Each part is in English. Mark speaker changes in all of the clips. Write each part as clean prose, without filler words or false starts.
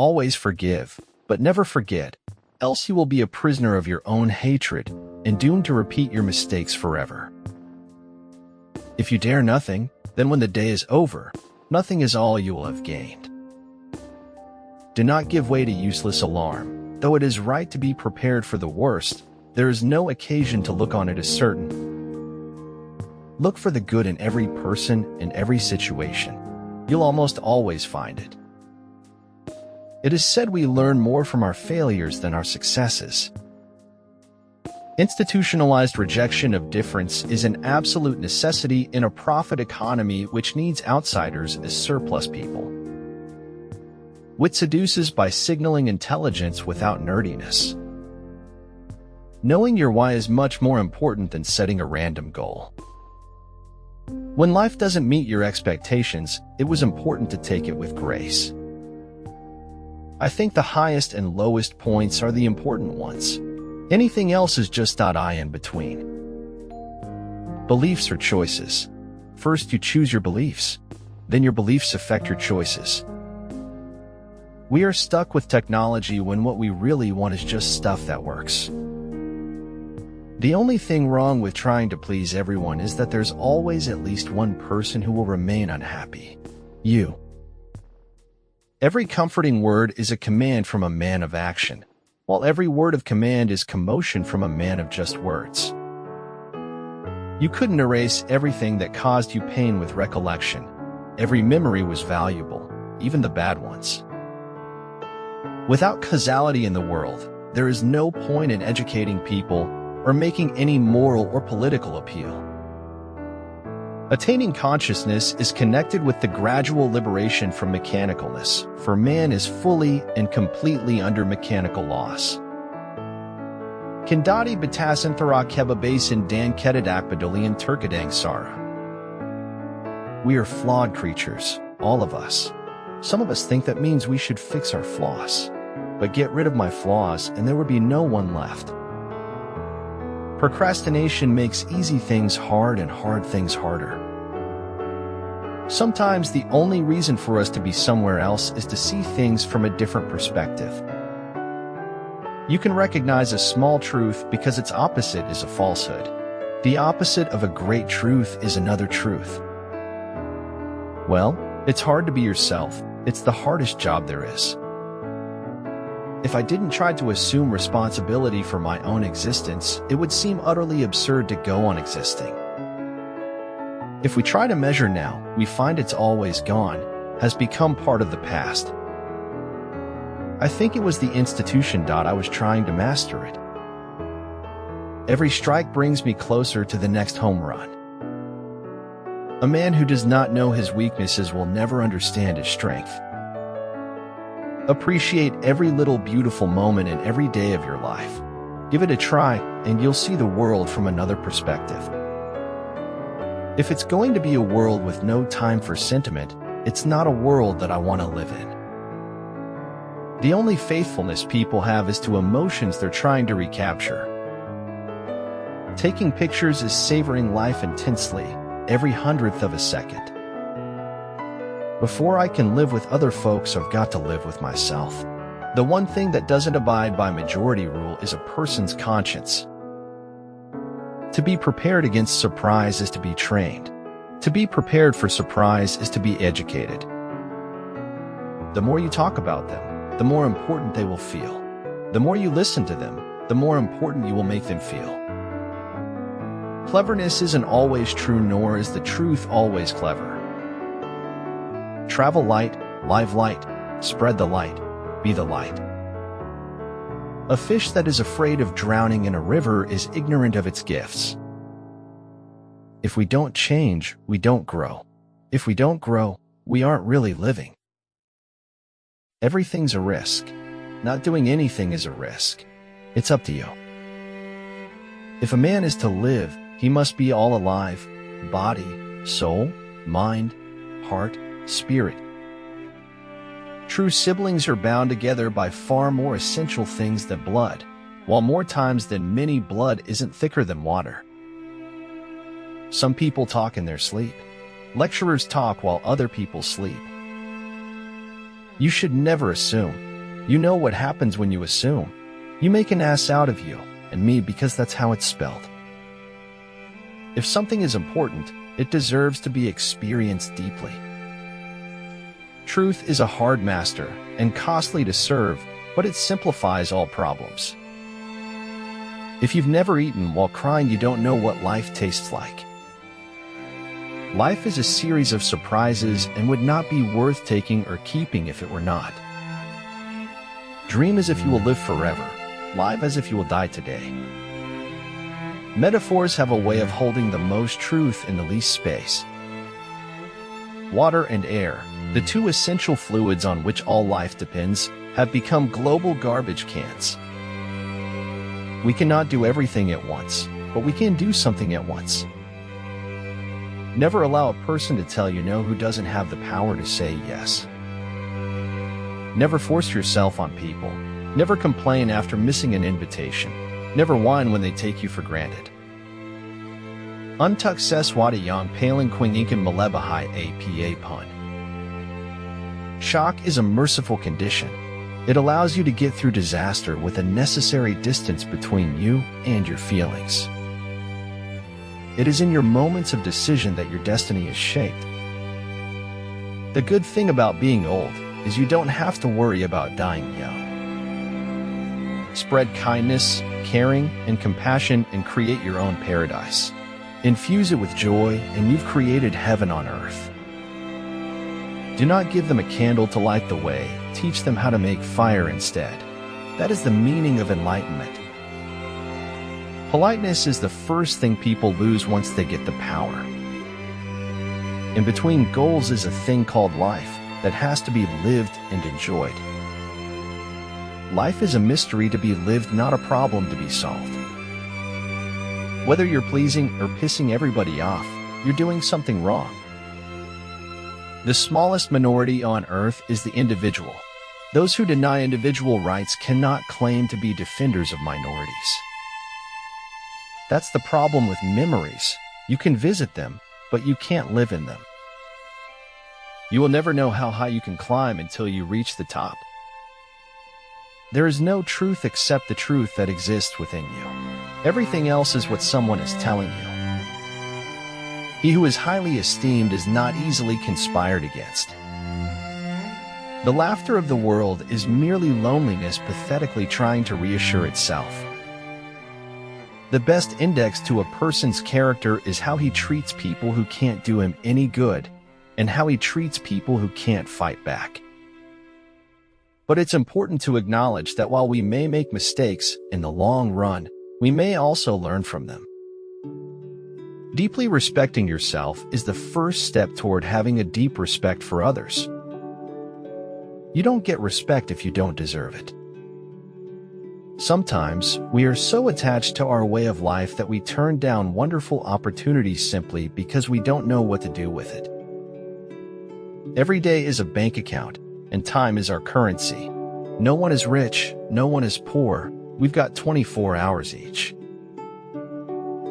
Speaker 1: Always forgive, but never forget, else you will be a prisoner of your own hatred and doomed to repeat your mistakes forever. If you dare nothing, then when the day is over, nothing is all you will have gained. Do not give way to useless alarm. Though it is right to be prepared for the worst, there is no occasion to look on it as certain. Look for the good in every person, in every situation. You'll almost always find it. It is said we learn more from our failures than our successes. Institutionalized rejection of difference is an absolute necessity in a profit economy which needs outsiders as surplus people. Wit seduces by signaling intelligence without nerdiness. Knowing your why is much more important than setting a random goal. When life doesn't meet your expectations, it was important to take it with grace. I think the highest and lowest points are the important ones. Anything else is just .I in between. Beliefs are choices. First you choose your beliefs, then your beliefs affect your choices. We are stuck with technology when what we really want is just stuff that works. The only thing wrong with trying to please everyone is that there's always at least one person who will remain unhappy. You. Every comforting word is a command from a man of action, while every word of command is commotion from a man of just words. You couldn't erase everything that caused you pain with recollection. Every memory was valuable, even the bad ones. Without causality in the world, there is no point in educating people or making any moral or political appeal. Attaining consciousness is connected with the gradual liberation from mechanicalness, for man is fully and completely under mechanical laws. Kendati batasanthara kebabasin dan ketadak badolian turkadang sara. We are flawed creatures, all of us. Some of us think that means we should fix our flaws. But get rid of my flaws and there would be no one left. Procrastination makes easy things hard and hard things harder. Sometimes the only reason for us to be somewhere else is to see things from a different perspective. You can recognize a small truth because its opposite is a falsehood. The opposite of a great truth is another truth. Well, it's hard to be yourself. It's the hardest job there is. If I didn't try to assume responsibility for my own existence, it would seem utterly absurd to go on existing. If we try to measure now, we find it's always gone, has become part of the past. I think it was the institution. I was trying to master it. Every strike brings me closer to the next home run. A man who does not know his weaknesses will never understand his strength. Appreciate every little beautiful moment in every day of your life. Give it a try, and you'll see the world from another perspective. If it's going to be a world with no time for sentiment, it's not a world that I want to live in. The only faithfulness people have is to emotions they're trying to recapture. Taking pictures is savoring life intensely, every hundredth of a second. Before I can live with other folks, I've got to live with myself. The one thing that doesn't abide by majority rule is a person's conscience. To be prepared against surprise is to be trained. To be prepared for surprise is to be educated. The more you talk about them, the more important they will feel. The more you listen to them, the more important you will make them feel. Cleverness isn't always true, nor is the truth always clever. Travel light, live light, spread the light, be the light. A fish that is afraid of drowning in a river is ignorant of its gifts. If we don't change, we don't grow. If we don't grow, we aren't really living. Everything's a risk. Not doing anything is a risk. It's up to you. If a man is to live, he must be all alive, body, soul, mind, heart, spirit. True siblings are bound together by far more essential things than blood, while more times than many blood isn't thicker than water. Some people talk in their sleep. Lecturers talk while other people sleep. You should never assume. You know what happens when you assume. You make an ass out of you and me because that's how it's spelled. If something is important, it deserves to be experienced deeply. Truth is a hard master and costly to serve, but it simplifies all problems. If you've never eaten while crying, you don't know what life tastes like. Life is a series of surprises and would not be worth taking or keeping if it were not. Dream as if you will live forever. Live as if you will die today. Metaphors have a way of holding the most truth in the least space. Water and air, the two essential fluids on which all life depends, have become global garbage cans. We cannot do everything at once, but we can do something at once. Never allow a person to tell you no who doesn't have the power to say yes. Never force yourself on people. Never complain after missing an invitation. Never whine when they take you for granted. Untuck seswada yang paling quing inkan malebahai apa pun. Shock is a merciful condition. It allows you to get through disaster with a necessary distance between you and your feelings. It is in your moments of decision that your destiny is shaped. The good thing about being old is you don't have to worry about dying young. Spread kindness, caring, and compassion and create your own paradise. Infuse it with joy, and you've created heaven on earth. Do not give them a candle to light the way. Teach them how to make fire instead. That is the meaning of enlightenment. Politeness is the first thing people lose once they get the power. In between goals is a thing called life that has to be lived and enjoyed. Life is a mystery to be lived, not a problem to be solved. Whether you're pleasing or pissing everybody off, you're doing something wrong. The smallest minority on earth is the individual. Those who deny individual rights cannot claim to be defenders of minorities. That's the problem with memories. You can visit them, but you can't live in them. You will never know how high you can climb until you reach the top. There is no truth except the truth that exists within you. Everything else is what someone is telling you. He who is highly esteemed is not easily conspired against. The laughter of the world is merely loneliness pathetically trying to reassure itself. The best index to a person's character is how he treats people who can't do him any good, and how he treats people who can't fight back. But it's important to acknowledge that while we may make mistakes, in the long run, we may also learn from them. Deeply respecting yourself is the first step toward having a deep respect for others. You don't get respect if you don't deserve it. Sometimes, we are so attached to our way of life that we turn down wonderful opportunities simply because we don't know what to do with it. Every day is a bank account, and time is our currency. No one is rich, no one is poor. We've got 24 hours each.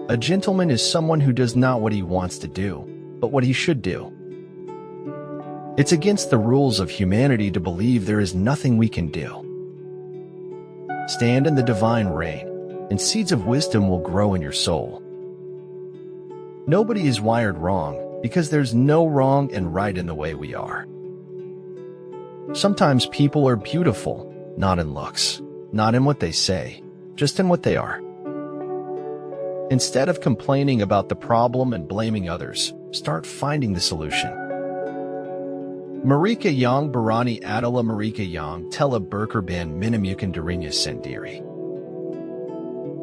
Speaker 1: A gentleman is someone who does not what he wants to do, but what he should do. It's against the rules of humanity to believe there is nothing we can do. Stand in the divine rain, and seeds of wisdom will grow in your soul. Nobody is wired wrong, because there's no wrong and right in the way we are. Sometimes people are beautiful, not in looks, not in what they say, just in what they are. Instead of complaining about the problem and blaming others, start finding the solution. Marika yang barani adalah Marika yang telah berkorban menemukan dirinya sendiri.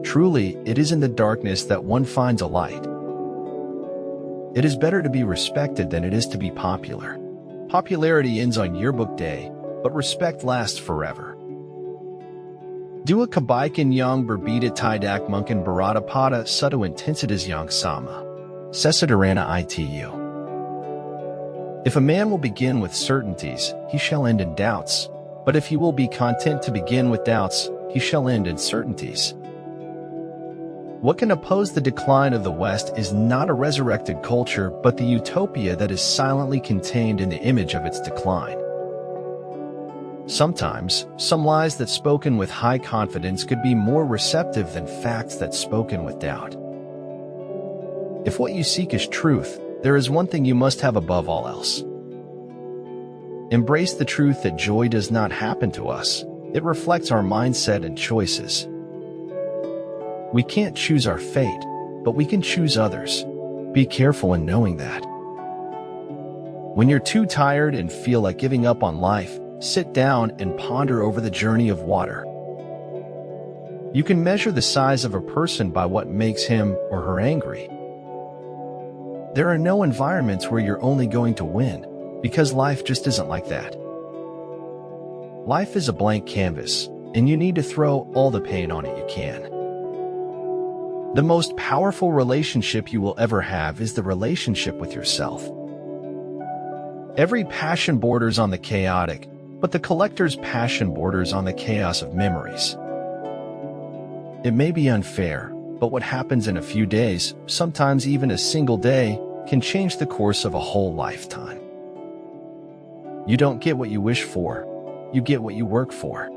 Speaker 1: Truly, it is in the darkness that one finds a light. It is better to be respected than it is to be popular. Popularity ends on yearbook day, but respect lasts forever. Dua kebaikan yang berbeda tidak mungkin berada pada satu intensitas yang sama. Sesederhana itu. If a man will begin with certainties, he shall end in doubts. But if he will be content to begin with doubts, he shall end in certainties. What can oppose the decline of the West is not a resurrected culture, but the utopia that is silently contained in the image of its decline. Sometimes, some lies that spoken with high confidence could be more receptive than facts that spoken with doubt. If what you seek is truth, there is one thing you must have above all else. Embrace the truth that joy does not happen to us. It reflects our mindset and choices. We can't choose our fate, but we can choose others. Be careful in knowing that. When you're too tired and feel like giving up on life, sit down and ponder over the journey of water. You can measure the size of a person by what makes him or her angry. There are no environments where you're only going to win, because life just isn't like that. Life is a blank canvas, and you need to throw all the paint on it you can. The most powerful relationship you will ever have is the relationship with yourself. Every passion borders on the chaotic, but the collector's passion borders on the chaos of memories. It may be unfair, but what happens in a few days, sometimes even a single day, can change the course of a whole lifetime. You don't get what you wish for, you get what you work for.